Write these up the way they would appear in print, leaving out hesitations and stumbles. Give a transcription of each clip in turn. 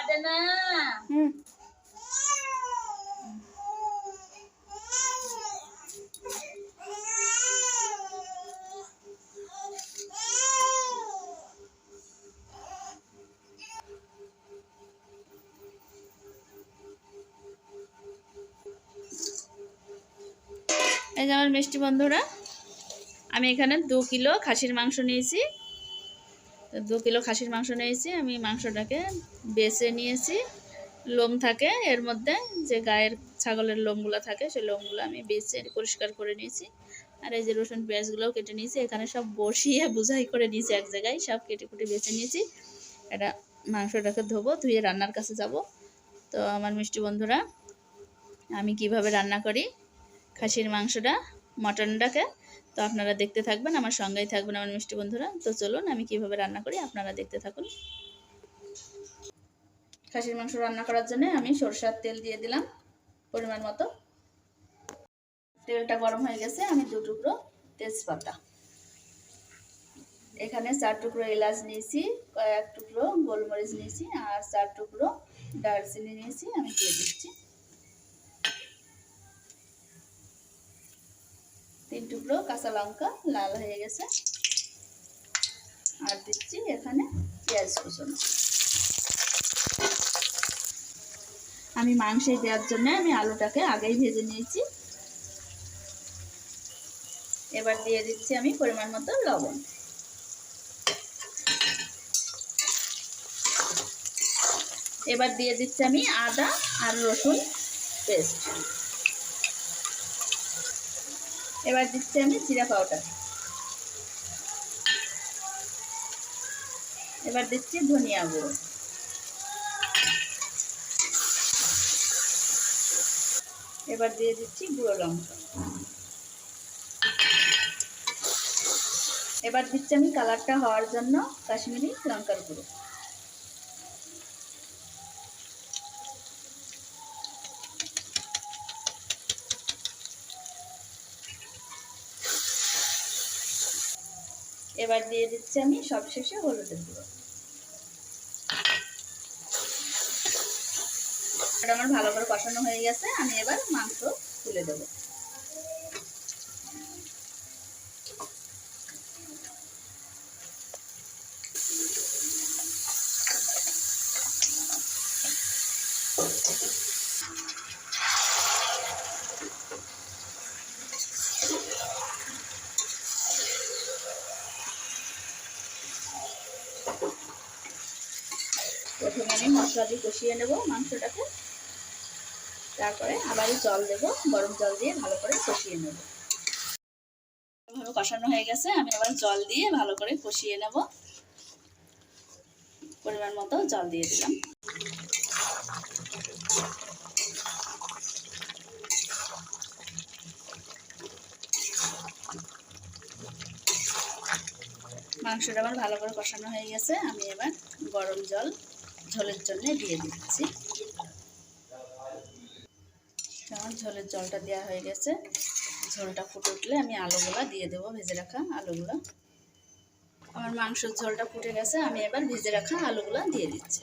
এই যে আমার মিষ্টি বন্ধুরা, আমি এখানে 2 কিলো খাসির মাংস নিয়েছি। 2 কিলো খাসির মাংস নিয়েছি। আমি মাংসটাকে বেছে নিয়েছি। লোম থাকে এর মধ্যে, যে গায়ের ছাগলের লোমগুলো থাকে, সেই লোমগুলো আমি বেছে পরিষ্কার করে নিয়েছি। আর এই যে রসুন পেঁয়াজগুলোও কেটে নিয়েছি। এখানে সব বসিয়ে বুঝাই করে নিয়েছি, এক জায়গায় সব কেটে কুটে বেছে নিয়েছি। এটা মাংসটাকে ধোবো, ধুয়ে রান্নার কাছে যাব। তো আমার মিষ্টি বন্ধুরা, আমি কিভাবে রান্না করি খাসির মাংসটা, মটনটাকে, তো আপনারা দেখতে থাকবেন, আমার সঙ্গেই থাকবেন আমার মিষ্টি বন্ধুরা। তো চলুন আমি কিভাবে রান্না করি আপনারা দেখতে থাকুন। খাসির মাংস রান্না করার জন্য আমি সরষের তেল দিয়ে দিলাম পরিমাণ মতো। তেলটা গরম হয়ে গেছে। আমি 2 টুকরো তেজপাতা, এখানে 4 টুকরো এলাচ নিয়েছি, কয়েক টুকরো গোলমরিচ নিয়েছি, আর 4 টুকরো দারচিনি নিয়েছি। আমি দিয়ে দিচ্ছি 3 টুকরো কাঁচা লঙ্কা, লাল হয়ে গেছে। আর দিচ্ছি এখানে পেঁয়াজ কুচনো। আমি মাংসে দেওয়ার জন্য আমি আলুটাকে আগেই ভেজে নিয়েছি। এবার দিয়ে দিচ্ছি আমি পরিমাণ মতো লবণ। এবার দিয়ে দিচ্ছি আমি আদা আর রসুন পেস্ট। এবার দিচ্ছি আমি জিরা পাউডার। এবার দিচ্ছি ধনিয়া গুঁড়ো। এবার দিয়ে দিচ্ছি গুঁড়ো লঙ্কা। এবার দিচ্ছি আমি কালারটা হওয়ার জন্য কাশ্মীরি লঙ্কার গুঁড়ো। এবার দিয়ে দিচ্ছি আমি সবশেষে হলুদের গুঁড়ো। এটা আমার ভালো করে কষানো হয়ে গেছে। আমি এবার মাংস তুলে দেবো। প্রথমে আমি মশলা দিয়ে কষিয়ে নেব মাংসটাকে, তারপরে আবারই জল দেব, গরম জল দিয়ে ভালো করে কষিয়ে নেব। ভালো কষানো হয়ে গেছে। আমি আবার জল দিয়ে ভালো করে কষিয়ে নেব। পরিমাণ মতো জল দিয়ে দিলাম। মাংসটা আমার ভালো করে কষানো হয়ে গেছে। আমি এবার গরম জল ঝোলের জন্য দিয়ে দিচ্ছি। আমার ঝোলের জলটা দেওয়া হয়ে গেছে। ঝোলটা ফুটে উঠলে আমি আলুগুলো দিয়ে দেবো, ভেজে রাখা আলুগুলো। আমার মাংসের ঝোলটা ফুটে গেছে। আমি এবার ভেজে রাখা আলুগুলো দিয়ে দিচ্ছি।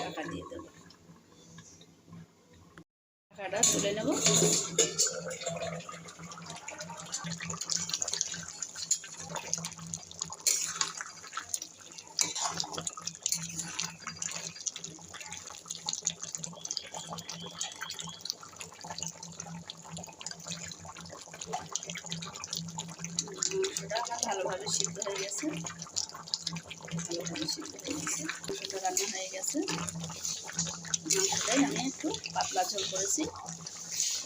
ঢাকা দিয়ে দেবো। ঢাকাটা তুলে নেব। মাংসটা আমার ভালোভাবে সিদ্ধ হয়ে গেছে। ভালোভাবে সিদ্ধ হয়ে গেছে। মাংসটা রান্না হয়ে গেছে। মাংসটাই আমি একটু পাতলা ঝোল করেছি।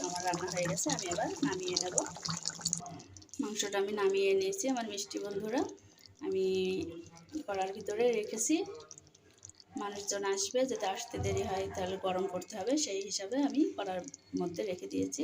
আমার রান্না হয়ে গেছে। আমি এবার নামিয়ে নেব। মাংসটা আমি নামিয়ে নিয়েছি আমার মিষ্টি বন্ধুরা। আমি কড়ার ভিতরে রেখেছি। মানুষজন আসবে, যাতে আসতে দেরি হয় তাহলে গরম করতে হবে, সেই হিসাবে আমি কড়ার মধ্যে রেখে দিয়েছি।